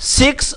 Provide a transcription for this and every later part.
6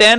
10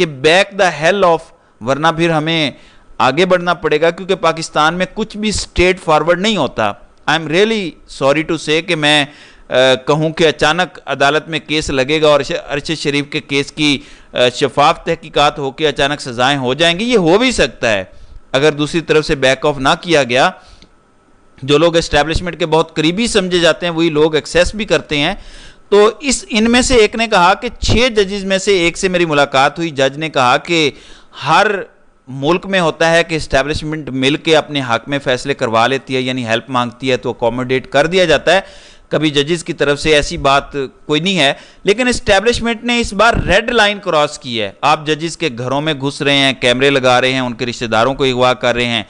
کہ back the hell of, ورنہ پھر ہمیں آگے بڑھنا پڑے گا، کیونکہ پاکستان میں کچھ بھی اسٹریٹ فارورڈ نہیں ہوتا۔ I am really sorry to say کہ میں کہوں کہ اچانک عدالت میں کیس لگے گا اور ارشد شریف کے کیس کی شفاف تحقیقات ہو کے اچانک سزائیں ہو جائیں گی، یہ ہو بھی سکتا ہے اگر دوسری طرف سے بیک آف نہ کیا گیا۔ جو لوگ اسٹیبلشمنٹ کے بہت قریبی سمجھے جاتے ہیں وہی لوگ ایکسیس بھی کرتے ہیں۔ تو ان میں سے ایک نے کہا کہ 6 ججز میں سے ایک سے میری ملاقات ہوئی، جج نے کہا کہ ہر ملک میں ہوتا ہے کہ اسٹیبلشمنٹ مل کے اپنے حق میں فیصلے کروا لیتی ہے، یعنی ہیلپ مانگتی ہے تو اکوموڈیٹ کر دیا جاتا ہے، کبھی ججز کی طرف سے ایسی بات کوئی نہیں ہے۔ لیکن اسٹیبلشمنٹ نے اس بار ریڈ لائن کراس کی ہے، آپ ججز کے گھروں میں گھس رہے ہیں، کیمرے لگا رہے ہیں، ان کے رشتہ داروں کو اغوا کر رہے ہیں،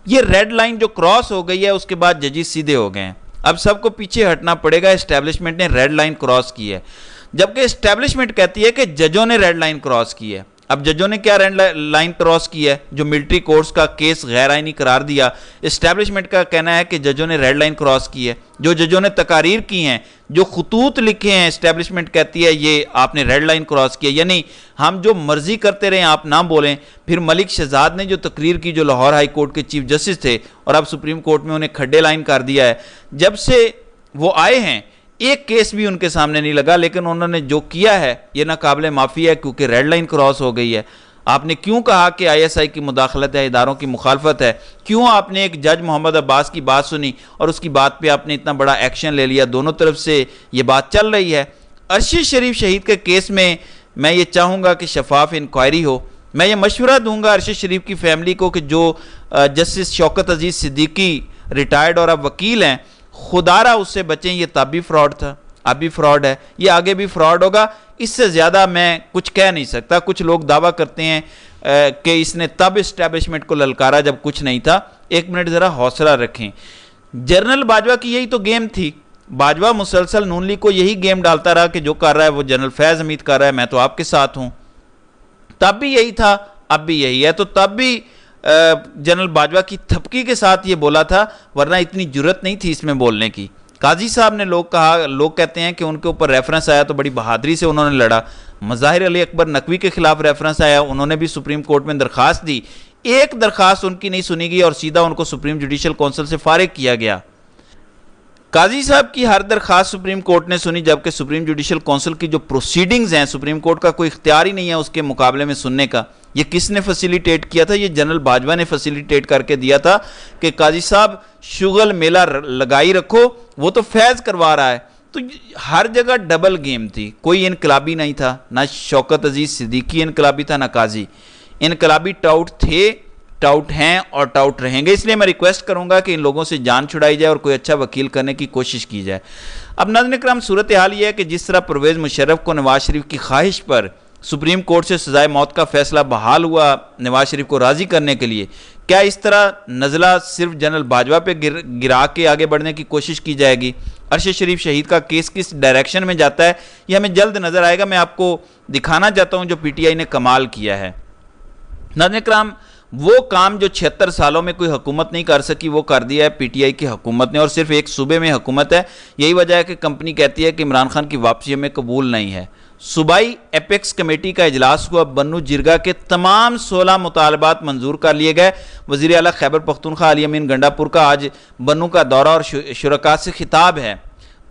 یہ ریڈ لائن جو کراس ہو گئی ہے اس کے بعد ججز سیدھے ہو گئے ہیں۔ اب سب کو پیچھے ہٹنا پڑے گا، اسٹیبلشمنٹ نے ریڈ لائن کراس کی ہے، جبکہ اسٹیبلشمنٹ کہتی ہے کہ ججوں نے ریڈ لائن کراس کی ہے۔ اب ججوں نے کیا ریڈ لائن کراس کی ہے؟ جو ملٹری کورٹس کا کیس غیر آئینی قرار دیا، اسٹیبلشمنٹ کا کہنا ہے کہ ججوں نے ریڈ لائن کراس کی ہے۔ جو ججوں نے تقاریر کی ہیں، جو خطوط لکھے ہیں، اسٹیبلشمنٹ کہتی ہے یہ آپ نے ریڈ لائن کراس کی ہے، یعنی ہم جو مرضی کرتے رہیں آپ نہ بولیں۔ پھر ملک شہزاد نے جو تقریر کی، جو لاہور ہائی کورٹ کے چیف جسٹس تھے اور اب سپریم کورٹ میں انہیں کھڈے لائن کر دیا ہے، جب سے وہ آئے ہیں ایک کیس بھی ان کے سامنے نہیں لگا، لیکن انہوں نے جو کیا ہے یہ ناقابل معافی ہے، کیونکہ ریڈ لائن کراس ہو گئی ہے۔ آپ نے کیوں کہا کہ آئی ایس آئی کی مداخلت ہے، اداروں کی مخالفت ہے؟ کیوں آپ نے ایک جج محمد عباس کی بات سنی اور اس کی بات پہ آپ نے اتنا بڑا ایکشن لے لیا؟ دونوں طرف سے یہ بات چل رہی ہے۔ ارشد شریف شہید کے کیس میں یہ چاہوں گا کہ شفاف انکوائری ہو۔ میں یہ مشورہ دوں گا ارشد شریف کی فیملی کو کہ جو جسٹس شوکت عزیز صدیقی ریٹائرڈ اور اب وکیل ہیں، خدا را اس سے بچیں، یہ تب بھی فراڈ تھا، اب بھی فراڈ ہے، یہ آگے بھی فراڈ ہوگا۔ اس سے زیادہ میں کچھ کہہ نہیں سکتا۔ کچھ لوگ دعویٰ کرتے ہیں کہ اس نے تب اسٹیبلشمنٹ کو للکارا جب کچھ نہیں تھا۔ ایک منٹ ذرا حوصلہ رکھیں، جنرل باجوہ کی یہی تو گیم تھی۔ باجوہ مسلسل نون لیگ کو یہی گیم ڈالتا رہا کہ جو کر رہا ہے وہ جنرل فیض حمید کر رہا ہے، میں تو آپ کے ساتھ ہوں۔ تب بھی یہی تھا، اب بھی یہی ہے۔ تو تب بھی جنرل باجوہ کی تھپکی کے ساتھ یہ بولا تھا، ورنہ اتنی جرت نہیں تھی اس میں بولنے کی۔ قاضی صاحب نے لوگ کہتے ہیں کہ ان کے اوپر ریفرنس آیا تو بڑی بہادری سے انہوں نے لڑا۔ مظاہر علی اکبر نقوی کے خلاف ریفرنس آیا، انہوں نے بھی سپریم کورٹ میں درخواست دی، ایک درخواست ان کی نہیں سنی گئی اور سیدھا ان کو سپریم جوڈیشل کونسل سے فارغ کیا گیا۔ قاضی صاحب کی ہر درخواست سپریم کورٹ نے سنی، جبکہ سپریم جوڈیشل کونسل کی جو پروسیڈنگز ہیں، سپریم کورٹ کا کوئی اختیار ہی نہیں ہے اس کے مقابلے میں سننے کا۔ یہ کس نے فیسیلیٹیٹ کیا تھا؟ یہ جنرل باجوہ نے فیسیلیٹیٹ کر کے دیا تھا کہ قاضی صاحب شغل میلہ لگائی رکھو، وہ تو فیض کروا رہا ہے۔ تو ہر جگہ ڈبل گیم تھی، کوئی انقلابی نہیں تھا، نہ شوکت عزیز صدیقی انقلابی تھا، نہ قاضی۔ انقلابی ٹاؤٹ تھے، ٹاؤٹ ہیں اور ٹاؤٹ رہیں گے۔ اس لیے میں ریکویسٹ کروں گا کہ ان لوگوں سے جان چھڑائی جائے اور کوئی اچھا وکیل کرنے کی کوشش کی جائے۔ اب ناظرین کرام، صورتحال یہ ہے کہ جس طرح پرویز مشرف کو نواز شریف کی خواہش پر سپریم کورٹ سے سزائے موت کا فیصلہ بحال ہوا نواز شریف کو راضی کرنے کے لیے، کیا اس طرح نزلہ صرف جنرل باجوہ پہ گرا کے آگے بڑھنے کی کوشش کی جائے گی؟ ارشد شریف شہید کا کیس کس ڈائریکشن میں جاتا ہے یہ ہمیں جلد نظر آئے گا۔ میں آپ کو دکھانا چاہتا ہوں جو پی ٹی آئی نے کمال کیا ہے۔ ناظرین کرام، وہ کام جو 76 سالوں میں کوئی حکومت نہیں کر سکی وہ کر دیا ہے پی ٹی آئی کی حکومت نے، اور صرف ایک صوبے میں حکومت ہے۔ یہی وجہ ہے کہ کمپنی کہتی ہے کہ عمران خان کی واپسی ہمیں قبول نہیں ہے۔ صوبائی ایپیکس کمیٹی کا اجلاس ہوا، بنو جرگہ کے تمام 16 مطالبات منظور کر لیے گئے۔ وزیر اعلیٰ خیبر پختونخوا علی امین گنڈا پور کا آج بنو کا دورہ اور شرکاء سے خطاب ہے۔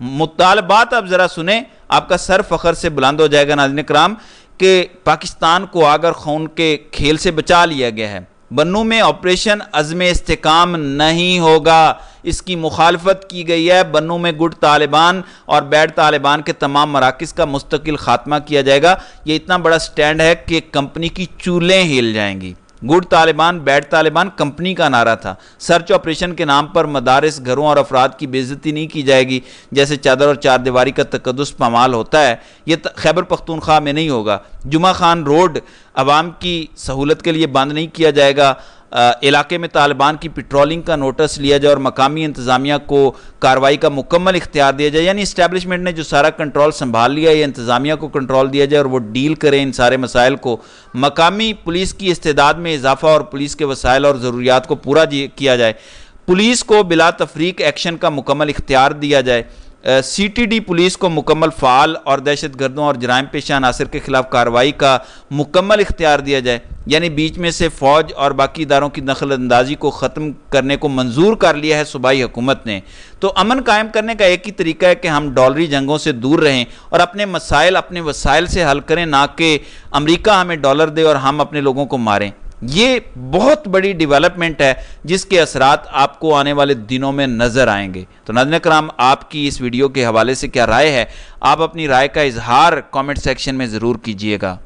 مطالبات آپ ذرا سنیں، آپ کا سر فخر سے بلند ہو جائے گا ناظرین کرام کہ پاکستان کو آگر خون کے کھیل سے بچا لیا گیا ہے۔ بنو میں آپریشن عزم استحکام نہیں ہوگا، اس کی مخالفت کی گئی ہے۔ بنو میں گڈ طالبان اور بیڈ طالبان کے تمام مراکز کا مستقل خاتمہ کیا جائے گا۔ یہ اتنا بڑا سٹینڈ ہے کہ کمپنی کی چولیں ہل جائیں گی۔ Good Taliban bad Taliban company کا نعرہ تھا۔ سرچ آپریشن کے نام پر مدارس، گھروں اور افراد کی بے عزتی نہیں کی جائے گی، جیسے چادر اور چار دیواری کا تقدس پامال ہوتا ہے۔ یہ خیبر پختونخوا میں نہیں ہوگا۔ جمعہ خان روڈ عوام کی سہولت کے لیے بند نہیں کیا جائے گا۔ علاقے میں طالبان کی پیٹرولنگ کا نوٹس لیا جائے اور مقامی انتظامیہ کو کارروائی کا مکمل اختیار دیا جائے، یعنی اسٹیبلشمنٹ نے جو سارا کنٹرول سنبھال لیا ہے یہ انتظامیہ کو کنٹرول دیا جائے اور وہ ڈیل کریں ان سارے مسائل کو۔ مقامی پولیس کی استعداد میں اضافہ اور پولیس کے وسائل اور ضروریات کو پورا کیا جائے۔ پولیس کو بلا تفریق ایکشن کا مکمل اختیار دیا جائے۔ سی ٹی ڈی پولیس کو مکمل فعال اور دہشت گردوں اور جرائم پیشہ عناصر کے خلاف کارروائی کا مکمل اختیار دیا جائے، یعنی بیچ میں سے فوج اور باقی اداروں کی دخل اندازی کو ختم کرنے کو منظور کر لیا ہے صوبائی حکومت نے۔ تو امن قائم کرنے کا ایک ہی طریقہ ہے کہ ہم ڈالری جنگوں سے دور رہیں اور اپنے مسائل اپنے وسائل سے حل کریں، نہ کہ امریکہ ہمیں ڈالر دے اور ہم اپنے لوگوں کو ماریں۔ یہ بہت بڑی ڈیولپمنٹ ہے جس کے اثرات آپ کو آنے والے دنوں میں نظر آئیں گے۔ تو ناظرین کرام، آپ کی اس ویڈیو کے حوالے سے کیا رائے ہے؟ آپ اپنی رائے کا اظہار کامنٹ سیکشن میں ضرور کیجئے گا۔